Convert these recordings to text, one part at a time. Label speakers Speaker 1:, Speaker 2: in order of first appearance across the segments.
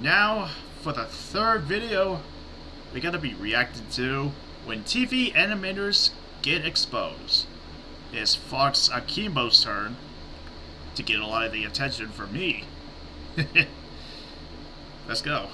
Speaker 1: Now, for the third video, we gotta be reacted to when TV animators get exposed. It's Fox Akimbo's turn to get a lot of the attention from me. Let's go.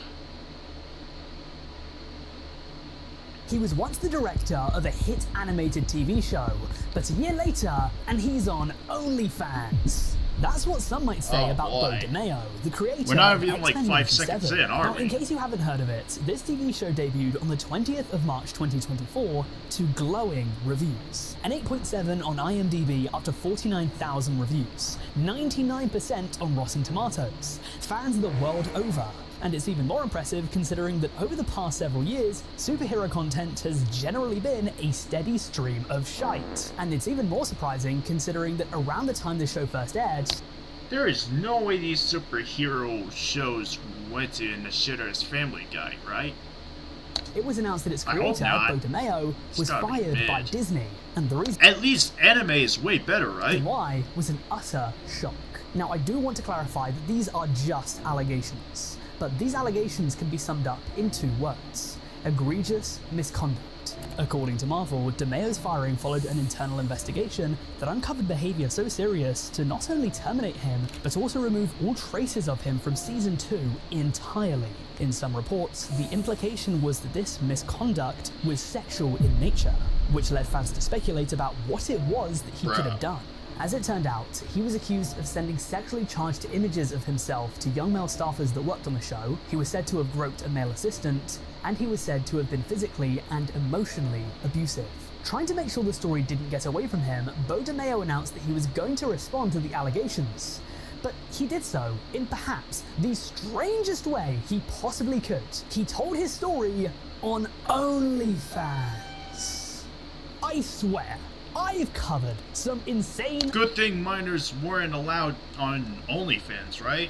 Speaker 2: He was once the director of a hit animated TV show, but a year later, and he's on OnlyFans. That's what some might say about Bo DeMeo, the creator
Speaker 1: We're not
Speaker 2: of
Speaker 1: even like 5 seconds in, are we?
Speaker 2: Now, in case you haven't heard of it, this TV show debuted on the 20th of March 2024 to glowing reviews. An 8.7 on IMDb after 49,000 reviews, 99% on Rotten Tomatoes, fans the world over. And it's even more impressive considering that over the past several years, superhero content has generally been a steady stream of shite. And it's even more surprising considering that around the time the show first aired,
Speaker 1: there is no way these superhero shows went to in the shitter's Family Guy, right?
Speaker 2: It was announced that its creator, Bo DeMeo, was fired by Disney. And the reason—
Speaker 1: at least anime is way better, right?
Speaker 2: Why was an utter shock. Now, I do want to clarify that these are just allegations. But these allegations can be summed up in 2 words: egregious misconduct. According to Marvel, DeMeo's firing followed an internal investigation that uncovered behavior so serious to not only terminate him, but also remove all traces of him from season 2 entirely. In some reports, the implication was that this misconduct was sexual in nature, which led fans to speculate about what it was that he could have done. As it turned out, he was accused of sending sexually charged images of himself to young male staffers that worked on the show, he was said to have groped a male assistant, and he was said to have been physically and emotionally abusive. Trying to make sure the story didn't get away from him, Bo DeMeo announced that he was going to respond to the allegations. But he did so in perhaps the strangest way he possibly could. He told his story on OnlyFans. I swear, I've covered some insane—
Speaker 1: good thing minors weren't allowed on OnlyFans, right?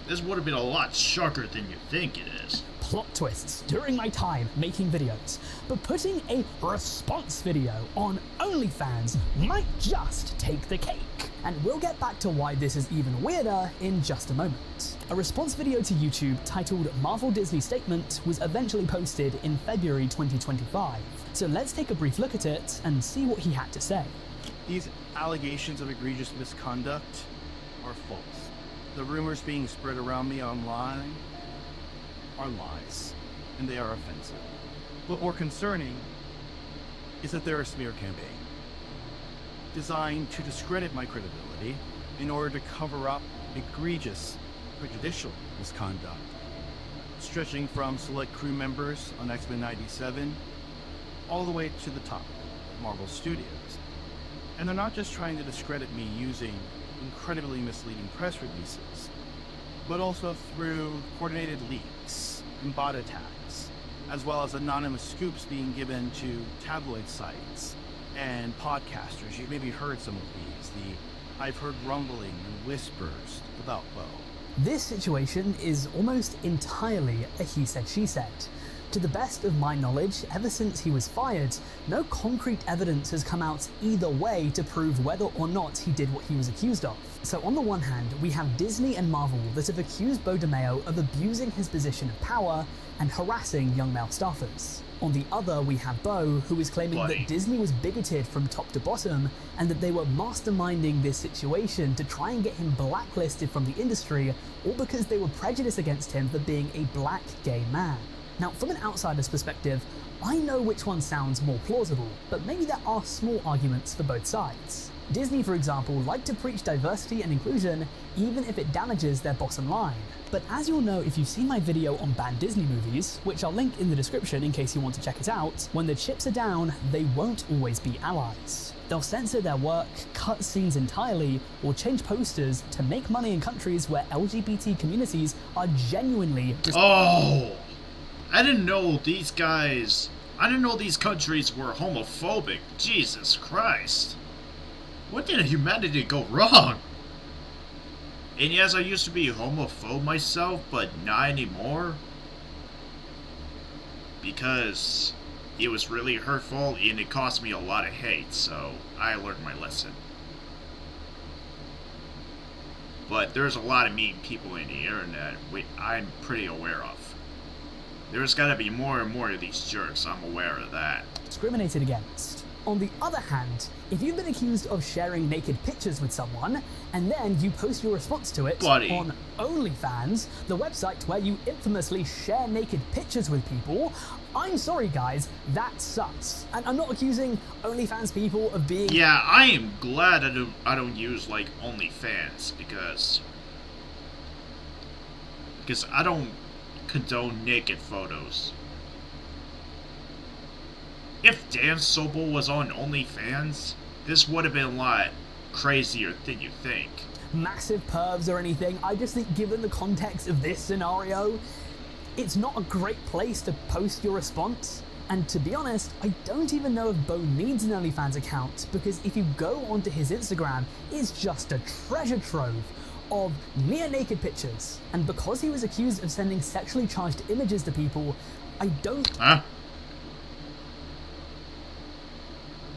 Speaker 1: This would have been a lot sharper than you think it is.
Speaker 2: plot twists during my time making videos, but putting a response video on OnlyFans might just take the cake. And we'll get back to why this is even weirder in just a moment. A response video to YouTube titled Marvel Disney Statement was eventually posted in February 2025. So let's take a brief look at it and see what he had to say.
Speaker 3: These allegations of egregious misconduct are false. The rumors being spread around me online are lies, and they are offensive. What more concerning is that they're a smear campaign designed to discredit my credibility in order to cover up egregious, prejudicial misconduct, stretching from select crew members on X-Men 97 all the way to the top of Marvel Studios. And they're not just trying to discredit me using incredibly misleading press releases, but also through coordinated leaks and bot attacks, as well as anonymous scoops being given to tabloid sites and podcasters. You've maybe heard some of these, I've heard rumbling and whispers about Bo.
Speaker 2: This situation is almost entirely a he said, she said. To the best of my knowledge, ever since he was fired, no concrete evidence has come out either way to prove whether or not he did what he was accused of. So on the one hand, we have Disney and Marvel that have accused Bo DeMeo of abusing his position of power and harassing young male staffers. On the other, we have Bo, who is claiming that Disney was bigoted from top to bottom and that they were masterminding this situation to try and get him blacklisted from the industry, all because they were prejudiced against him for being a black gay man. Now, from an outsider's perspective, I know which one sounds more plausible, but maybe there are small arguments for both sides. Disney, for example, like to preach diversity and inclusion even if it damages their bottom line. But as you'll know if you've seen my video on banned Disney movies, which I'll link in the description in case you want to check it out, when the chips are down, they won't always be allies. They'll censor their work, cut scenes entirely, or change posters to make money in countries where LGBT communities are genuinely
Speaker 1: I didn't know these countries were homophobic. Jesus Christ. What did humanity go wrong? And yes, I used to be a homophobe myself, but not anymore. Because it was really hurtful and it cost me a lot of hate, so I learned my lesson. but there's a lot of mean people in the internet I'm pretty aware of. There's gotta be more and more of these jerks, I'm aware of that.
Speaker 2: Discriminated against. On the other hand, if you've been accused of sharing naked pictures with someone, and then you post your response to it on OnlyFans, the website where you infamously share naked pictures with people, I'm sorry guys, that sucks. And I'm not accusing OnlyFans people of being...
Speaker 1: Yeah, I am glad I don't use, like, OnlyFans, because I don't condone naked photos. If Dan Sobel was on OnlyFans, this would have been a lot crazier than you think.
Speaker 2: Massive pervs or anything, I just think given the context of this scenario, it's not a great place to post your response. And to be honest, I don't even know if Bo needs an OnlyFans account, because if you go onto his Instagram, it's just a treasure trove of near naked pictures. And because he was accused of sending sexually charged images to people, I don't...
Speaker 1: Huh?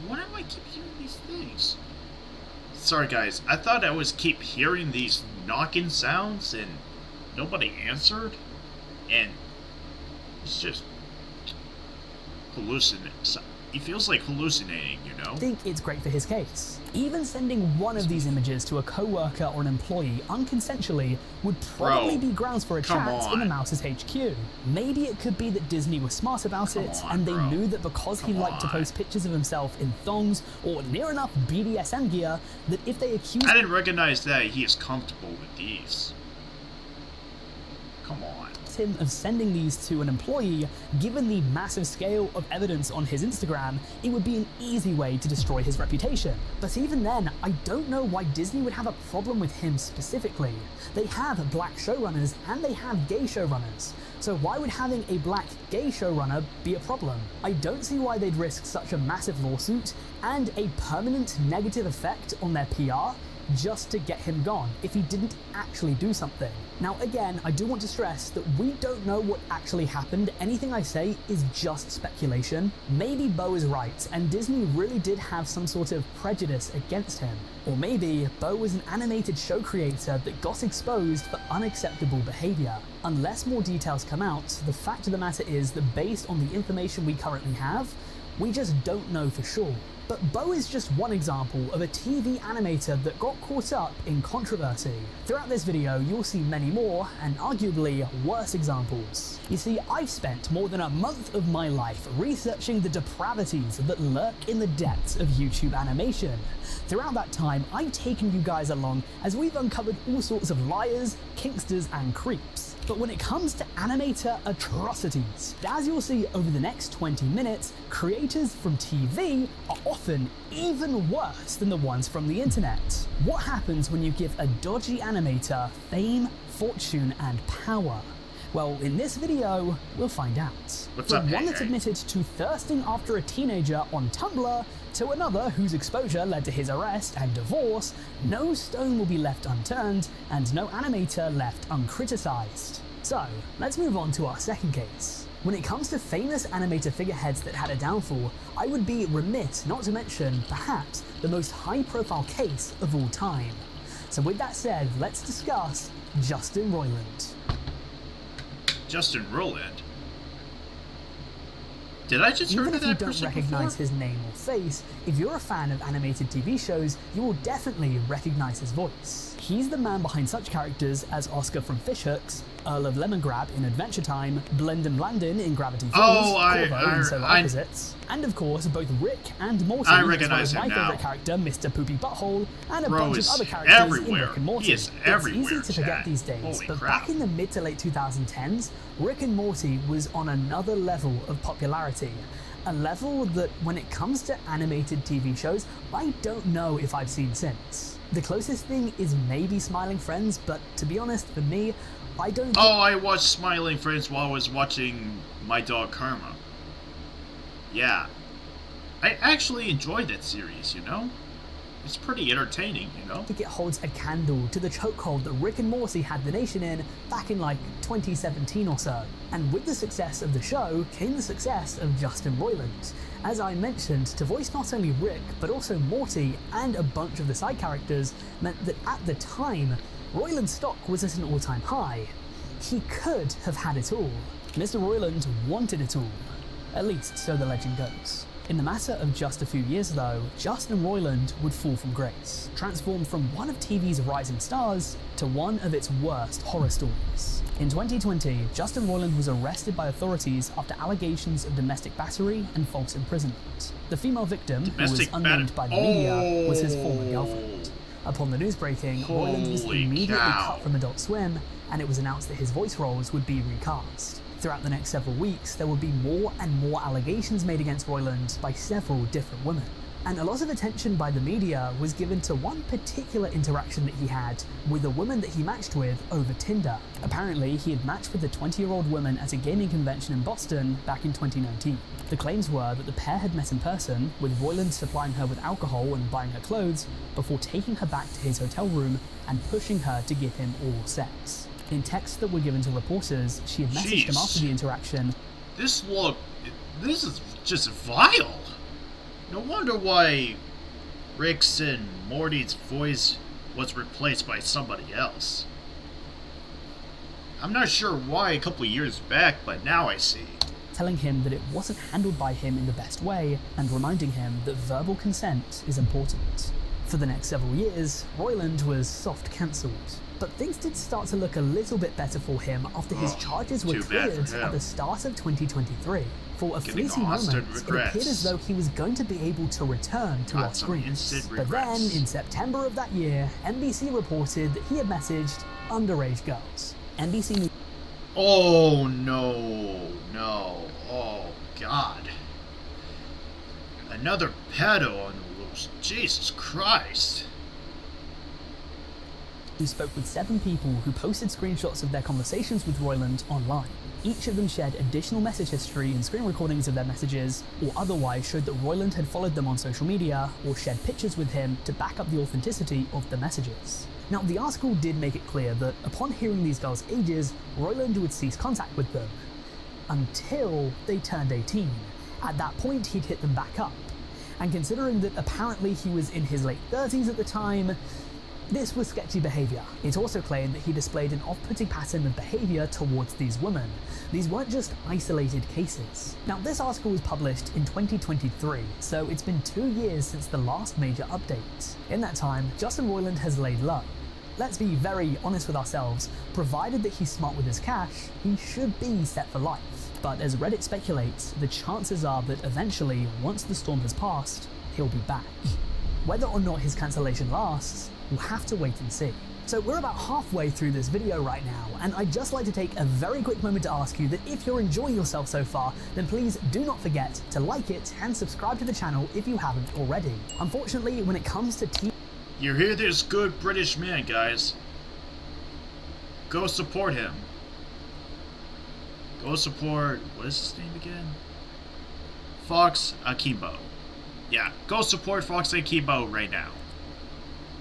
Speaker 1: Why do I keep hearing these things? Sorry guys, I thought I was keep hearing these knocking sounds and nobody answered. And it's just hallucinating. It feels like hallucinating, you know?
Speaker 2: I think it's great for his case. Even sending one of these images to a co-worker or an employee unconsensually would probably be grounds for a chat in the Mouse's HQ. Maybe it could be that Disney was smart about it, and they knew that because he liked to post pictures of himself in thongs or near enough BDSM gear, that if they accused...
Speaker 1: I didn't recognize that he is comfortable with these. Come on.
Speaker 2: Him of sending these to an employee, given the massive scale of evidence on his Instagram, it would be an easy way to destroy his reputation. But even then, I don't know why Disney would have a problem with him specifically. They have black showrunners and they have gay showrunners. So why would having a black gay showrunner be a problem? I don't see why they'd risk such a massive lawsuit and a permanent negative effect on their PR just to get him gone if he didn't actually do something. Now again, I do want to stress that we don't know what actually happened. Anything I say is just speculation. Maybe Bo is right and Disney really did have some sort of prejudice against him. Or maybe Bo was an animated show creator that got exposed for unacceptable behavior. Unless more details come out, the fact of the matter is that based on the information we currently have, we just don't know for sure. But Bo is just one example of a TV animator that got caught up in controversy. Throughout this video, you'll see many more, and arguably worse examples. You see, I've spent more than a month of my life researching the depravities that lurk in the depths of YouTube animation. Throughout that time, I've taken you guys along as we've uncovered all sorts of liars, kinksters, and creeps. But when it comes to animator atrocities, as you'll see over the next 20 minutes, creators from TV are often even worse than the ones from the internet. What happens when you give a dodgy animator fame, fortune, and power? Well, in this video, we'll find out. From one that's admitted to thirsting after a teenager on Tumblr, to another whose exposure led to his arrest and divorce, no stone will be left unturned, and no animator left uncriticized. So, let's move on to our second case. When it comes to famous animator figureheads that had a downfall, I would be remiss not to mention, perhaps, the most high-profile case of all time. So with that said, let's discuss Justin Roiland.
Speaker 1: Justin Roiland? Did I just heard of that person before? Even if you don't recognize
Speaker 2: his name or face, if you're a fan of animated TV shows, you will definitely recognize his voice. He's the man behind such characters as Oscar from Fishhooks, Earl of Lemongrab in Adventure Time, Blendon Blandon in Gravity Falls, Corvo in Solar Opposites, and of course both Rick and Morty, as well as my favourite character, Mr. Poopy Butthole, and a bunch of other characters in Rick and Morty.
Speaker 1: He is everywhere.
Speaker 2: It's easy to forget these days, but back in the mid to late 2010s, Rick and Morty was on another level of popularity. A level that, when it comes to animated TV shows, I don't know if I've seen since. The closest thing is maybe Smiling Friends, but to be honest, for me, I don't...
Speaker 1: Oh, I watched Smiling Friends while I was watching My Dog Karma. Yeah. I actually enjoyed that series, you know? It's pretty entertaining, you know?
Speaker 2: I think it holds a candle to the chokehold that Rick and Morty had the nation in back in like 2017 or so. And with the success of the show came the success of Justin Roiland. As I mentioned, to voice not only Rick, but also Morty and a bunch of the side characters meant that at the time, Roiland's stock was at an all-time high. He could have had it all. Mr. Roiland wanted it all. At least, so the legend goes. In the matter of just a few years though, Justin Roiland would fall from grace, transformed from one of TV's rising stars to one of its worst horror stories. In 2020, Justin Roiland was arrested by authorities after allegations of domestic battery and false imprisonment. The female victim, who was unnamed by the media, was his former girlfriend. Upon the news breaking, Roiland was immediately cut from Adult Swim, and it was announced that his voice roles would be recast. Throughout the next several weeks, there would be more and more allegations made against Roiland by several different women. And a lot of attention by the media was given to one particular interaction that he had with a woman that he matched with over Tinder. Apparently, he had matched with a 20-year-old woman at a gaming convention in Boston back in 2019. The claims were that the pair had met in person, with Roiland supplying her with alcohol and buying her clothes before taking her back to his hotel room and pushing her to give him oral sex. In texts that were given to reporters, she had messaged him after the interaction.
Speaker 1: This is just vile. No wonder why Rick's and Morty's voice was replaced by somebody else. I'm not sure why a couple of years back, but now I see.
Speaker 2: Telling him that it wasn't handled by him in the best way, and reminding him that verbal consent is important. For the next several years, Roiland was soft cancelled. But things did start to look a little bit better for him after his charges were cleared at the start of 2023. For a fleeting moment, it appeared as though he was going to be able to return to our screens. But then, in September of that year, NBC reported that he had messaged underage girls. NBC News...
Speaker 1: Oh, no. Oh, God. Another pedo on the loose. Jesus Christ.
Speaker 2: Who spoke with 7 people who posted screenshots of their conversations with Roiland online. Each of them shared additional message history and screen recordings of their messages, or otherwise showed that Roiland had followed them on social media, or shared pictures with him to back up the authenticity of the messages. Now, the article did make it clear that upon hearing these girls' ages, Roiland would cease contact with them, until they turned 18. At that point, he'd hit them back up. And considering that apparently he was in his late 30s at the time, this was sketchy behaviour. It also claimed that he displayed an off-putting pattern of behaviour towards these women. These weren't just isolated cases. Now, this article was published in 2023, so it's been 2 years since the last major update. In that time, Justin Roiland has laid low. Let's be very honest with ourselves, provided that he's smart with his cash, he should be set for life. But as Reddit speculates, the chances are that eventually, once the storm has passed, he'll be back. Whether or not his cancellation lasts, we'll have to wait and see. So we're about halfway through this video right now, and I'd just like to take a very quick moment to ask you that if you're enjoying yourself so far, then please do not forget to like it and subscribe to the channel if you haven't already. Unfortunately, when it comes to
Speaker 1: you hear this good British man, guys. Go support him. Go support, what is his name again? Fox Akimbo. Yeah, go support Fox Akimbo right now.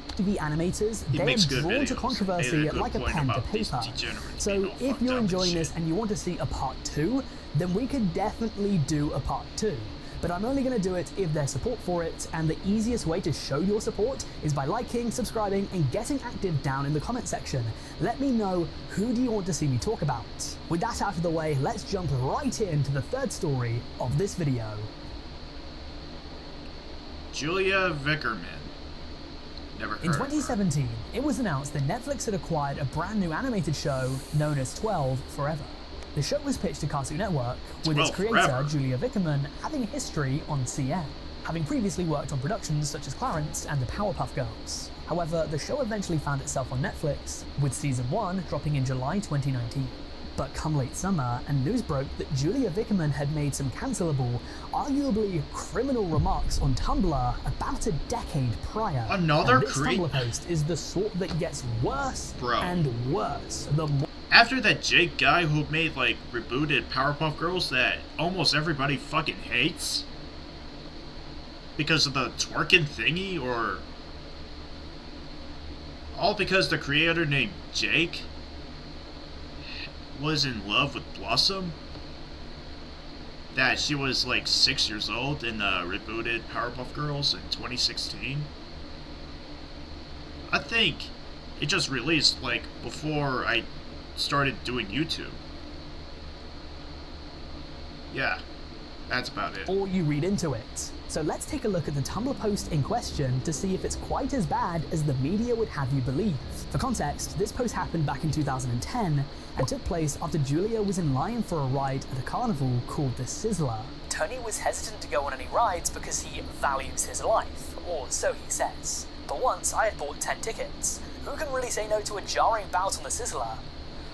Speaker 2: TV animators, they're drawn to controversy like a pen to paper. So if you're enjoying this and you want to see a part 2, then we could definitely do a part 2. But I'm only going to do it if there's support for it, and the easiest way to show your support is by liking, subscribing, and getting active down in the comment section. Let me know who do you want to see me talk about. With that out of the way, let's jump right into the third story of this video.
Speaker 1: Julia Vickerman. Never heard
Speaker 2: In 2017, it was announced that Netflix had acquired a brand new animated show known as 12 Forever. The show was pitched to Cartoon Network, with its creator,
Speaker 1: Forever.
Speaker 2: Julia Vickerman, having a history on CN, having previously worked on productions such as Clarence and the Powerpuff Girls. However, the show eventually found itself on Netflix, with Season 1 dropping in July 2019. But come late summer, and news broke that Julia Vickerman had made some cancelable, arguably criminal remarks on Tumblr about a decade prior.
Speaker 1: Another
Speaker 2: and this Tumblr post is the sort that gets worse and worse the more.
Speaker 1: After that Jake guy who made, like, rebooted Powerpuff Girls that almost everybody fucking hates because of the twerking thingy, or all because the creator named Jake was in love with Blossom, that she was like 6 years old in the rebooted Powerpuff Girls in 2016. I think It just released, like, before I started doing YouTube. Yeah, that's about it.
Speaker 2: Or you read into it. So let's take a look at the Tumblr post in question to see if it's quite as bad as the media would have you believe. For context, this post happened back in 2010 and took place after Julia was in line for a ride at a carnival called the Sizzler. Tony was hesitant to go on any rides because he values his life, or so he says. But once I had bought 10 tickets. Who can really say no to a jarring bout on the Sizzler?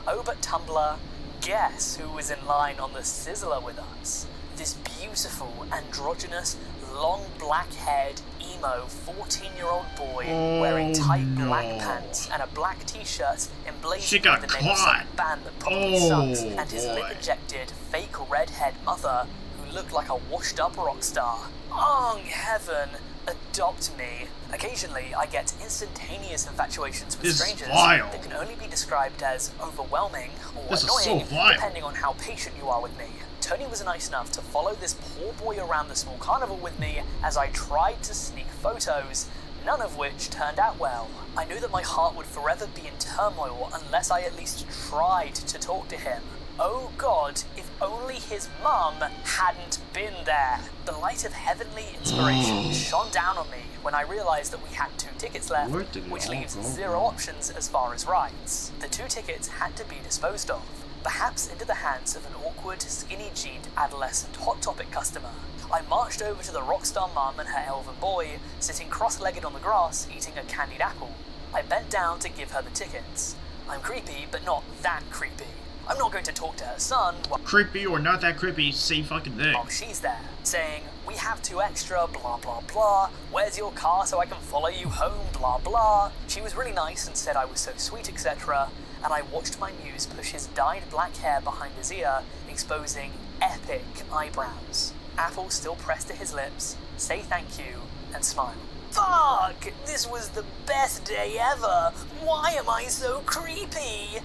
Speaker 2: Oh, but Tumblr, guess who was in line on the Sizzler with us? This beautiful, androgynous, long black-haired, emo 14-year-old boy wearing tight black pants and a black t-shirt emblazoned with the name of some band that probably sucks, and his lip-injected, fake redhead mother who looked like a washed-up rock star. Oh, heaven, adopt me. Occasionally, I get instantaneous infatuations with strangers that can only be described as overwhelming or annoying, depending on how patient you are with me. Tony was nice enough to follow this poor boy around the small carnival with me as I tried to sneak photos, none of which turned out well. I knew that my heart would forever be in turmoil unless I at least tried to talk to him. Oh God, if only his mum hadn't been there. The light of heavenly inspiration shone down on me when I realised that we had 2 tickets left, which leaves 0 options as far as rides. The 2 tickets had to be disposed of, perhaps into the hands of an awkward, skinny-jeaned adolescent Hot Topic customer. I marched over to the rockstar mum and her elven boy, sitting cross-legged on the grass eating a candied apple. I bent down to give her the tickets. I'm creepy, but not that creepy. I'm not going to talk to her son while
Speaker 1: creepy or not that creepy, same fucking thing.
Speaker 2: While she's there, saying, we have 2 extra, blah blah blah, where's your car so I can follow you home, blah blah. She was really nice and said I was so sweet, etc., and I watched my muse push his dyed black hair behind his ear, exposing epic eyebrows. Apple still pressed to his lips, say thank you, and smile. Fuck! This was the best day ever! Why am I so creepy?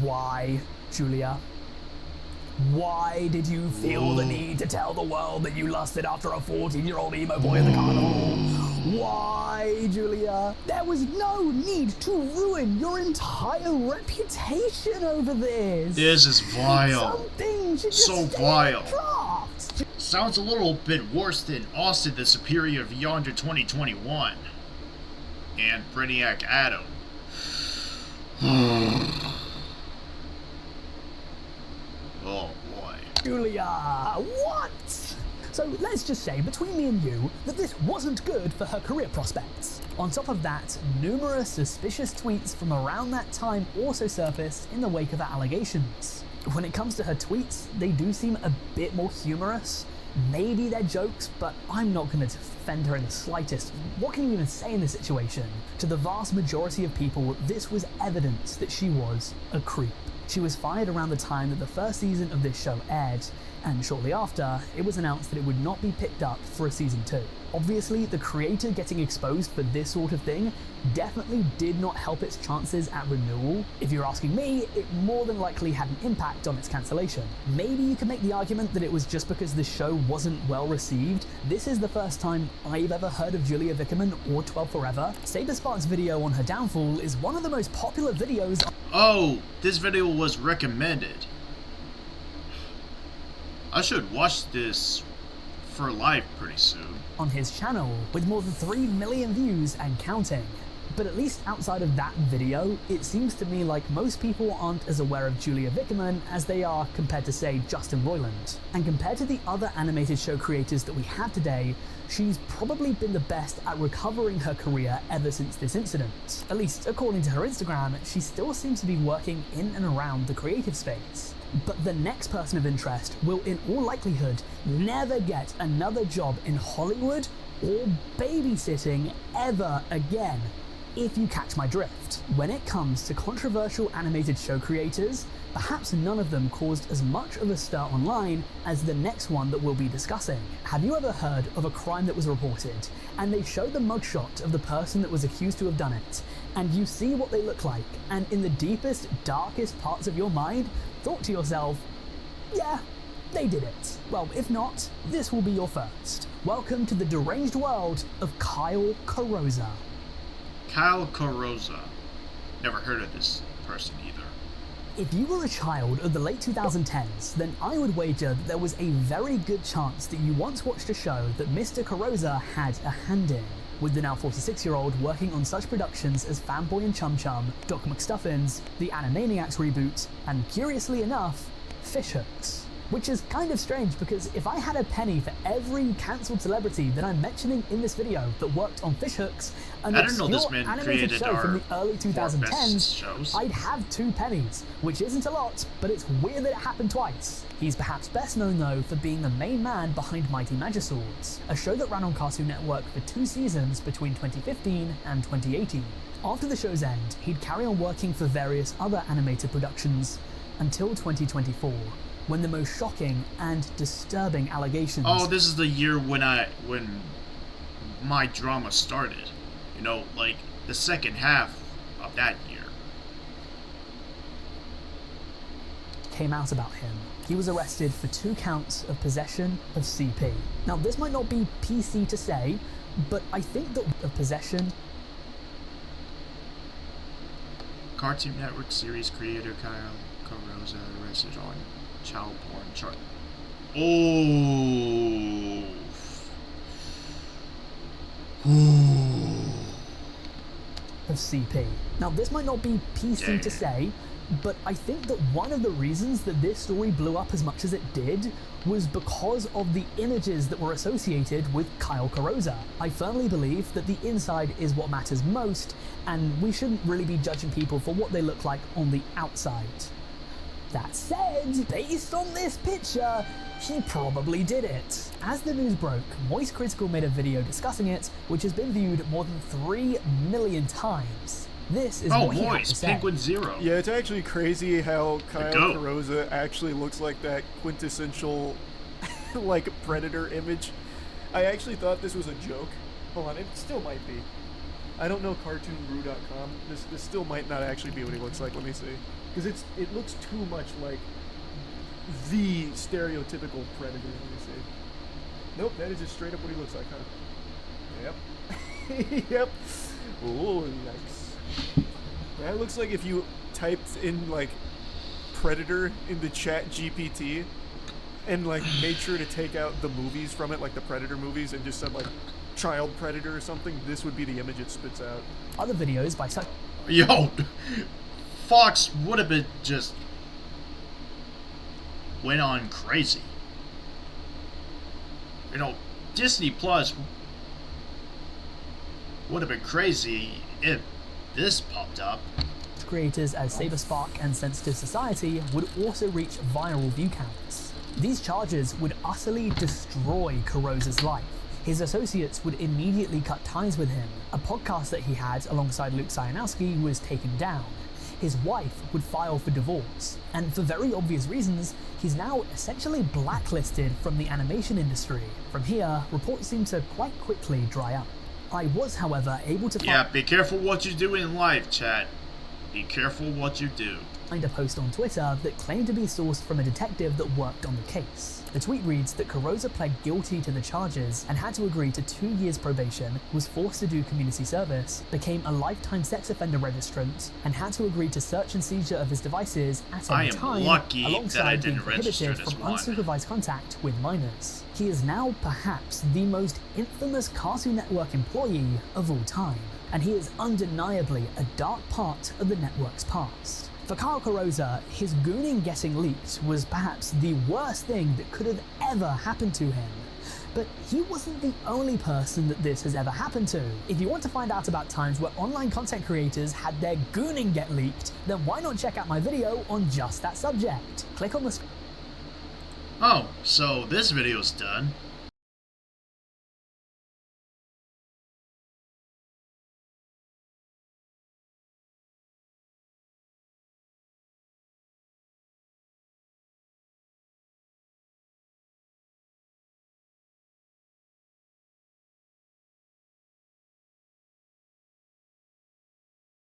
Speaker 2: Why, Julia? Why did you feel the need to tell the world that you lusted after a 14-year-old emo boy at the carnival? Why, Julia? There was no need to ruin your entire reputation over this.
Speaker 1: This is vile.
Speaker 2: Something should just
Speaker 1: so
Speaker 2: stay
Speaker 1: vile.
Speaker 2: in drafts.
Speaker 1: Sounds a little bit worse than Austin the Superior of Yonder 2021 and Brainiac Adam. Oh boy.
Speaker 2: Julia, what? So let's just say, between me and you, that this wasn't good for her career prospects. On top of that, numerous suspicious tweets from around that time also surfaced in the wake of her allegations. When it comes to her tweets, they do seem a bit more humorous. Maybe they're jokes, but I'm not going to defend her in the slightest. What can you even say in this situation? To the vast majority of people, this was evidence that she was a creep. She was fired around the time that the first season of this show aired, and shortly after, it was announced that it would not be picked up for a season 2. Obviously, the creator getting exposed for this sort of thing definitely did not help its chances at renewal. If you're asking me, it more than likely had an impact on its cancellation. Maybe you could make the argument that it was just because the show wasn't well received. This is the first time I've ever heard of Julia Vickerman or 12 Forever. Saberspark's video on her downfall is one of the most popular videos.
Speaker 1: Oh, this video was recommended. I should watch this for live pretty soon.
Speaker 2: On his channel, with more than 3 million views and counting. But at least outside of that video, it seems to me like most people aren't as aware of Julia Vickerman as they are compared to, say, Justin Roiland. And compared to the other animated show creators that we have today, she's probably been the best at recovering her career ever since this incident. At least, according to her Instagram, she still seems to be working in and around the creative space. But the next person of interest will in all likelihood never get another job in Hollywood or babysitting ever again, if you catch my drift. When it comes to controversial animated show creators, perhaps none of them caused as much of a stir online as the next one that we'll be discussing. Have you ever heard of a crime that was reported, and they showed the mugshot of the person that was accused to have done it, and you see what they look like, and in the deepest, darkest parts of your mind, thought to yourself, yeah, they did it. Well, if not, this will be your first. Welcome to the deranged world of Kyle Carosa.
Speaker 1: Kyle Carosa. Never heard of this person either.
Speaker 2: If you were a child of the late 2010s, then I would wager that there was a very good chance that you once watched a show that Mr. Carosa had a hand in, with the now 46-year-old working on such productions as Fanboy and Chum Chum, Doc McStuffins, the Animaniacs reboot, and curiously enough, Fishhooks. Which is kind of strange because if I had a penny for every cancelled celebrity that I'm mentioning in this video that worked on Fishhooks, an obscure animated show from the early 2010s, I'd have 2 pennies, which isn't a lot, but it's weird that it happened twice. He's perhaps best known though for being the main man behind Mighty Magiswords, a show that ran on Cartoon Network for 2 seasons between 2015 and 2018. After the show's end, he'd carry on working for various other animated productions until 2024. When the most shocking and disturbing allegations...
Speaker 1: Oh, this is the year when my drama started. You know, like, the second half of that year.
Speaker 2: Came out about him. He was arrested for 2 counts of possession of CP. Now, this might not be PC to say, but I think that of possession...
Speaker 1: Cartoon Network series creator Kyle Carosa arrested on child porn chart. Oh.
Speaker 2: Of CP. Now, this might not be PC to say, but I think that one of the reasons that this story blew up as much as it did was because of the images that were associated with Kyle Carosa. I firmly believe that the inside is what matters most, and we shouldn't really be judging people for what they look like on the outside. That said, based on this picture, he probably did it. As the news broke, Moist Critical made a video discussing it, which has been viewed more than 3 million times. This is what he had to say.
Speaker 1: Penguin Zero.
Speaker 4: Yeah, it's actually crazy how Kyle Carosa actually looks like that quintessential, like, Predator image. I actually thought this was a joke. Hold on, it still might be. I don't know cartoonbrew.com. This still might not actually be what he looks like. Let me see. Because it looks too much like the stereotypical Predator. Let me see. Nope, that is just straight up what he looks like, huh? Yep. Yep. Oh, yikes. That looks like if you typed in, like, Predator into Chat GPT and, like, made sure to take out the movies from it, like the Predator movies, and just said, like, Child Predator or something, this would be the image it spits out.
Speaker 2: Other videos by such...
Speaker 1: Yo! Fox would have been just... went on crazy. You know, Disney Plus would have been crazy if this popped up.
Speaker 2: Creators as Saberspark and Sensitive Society would also reach viral view counts. These charges would utterly destroy Carosa's life. His associates would immediately cut ties with him. A podcast that he had alongside Luke Cyanowski was taken down. His wife would file for divorce. And for very obvious reasons, he's now essentially blacklisted from the animation industry. From here, reports seem to quite quickly dry up. I was, however, able to find...
Speaker 1: be careful what you do in life, chat. Be careful what you do.
Speaker 2: Find a post on Twitter that claimed to be sourced from a detective that worked on the case. The tweet reads that Carosa pled guilty to the charges and had to agree to 2 years probation, was forced to do community service, became a lifetime sex offender registrant, and had to agree to search and seizure of his devices at any time, alongside being prohibited from unsupervised contact with minors. He is now perhaps the most infamous Cartoon Network employee of all time, and he is undeniably a dark part of the network's past. For Kyle Carosa, his gooning getting leaked was perhaps the worst thing that could have ever happened to him. But he wasn't the only person that this has ever happened to. If you want to find out about times where online content creators had their gooning get leaked, then why not check out my video on just that subject? Click on the...
Speaker 1: Oh, so this video's done.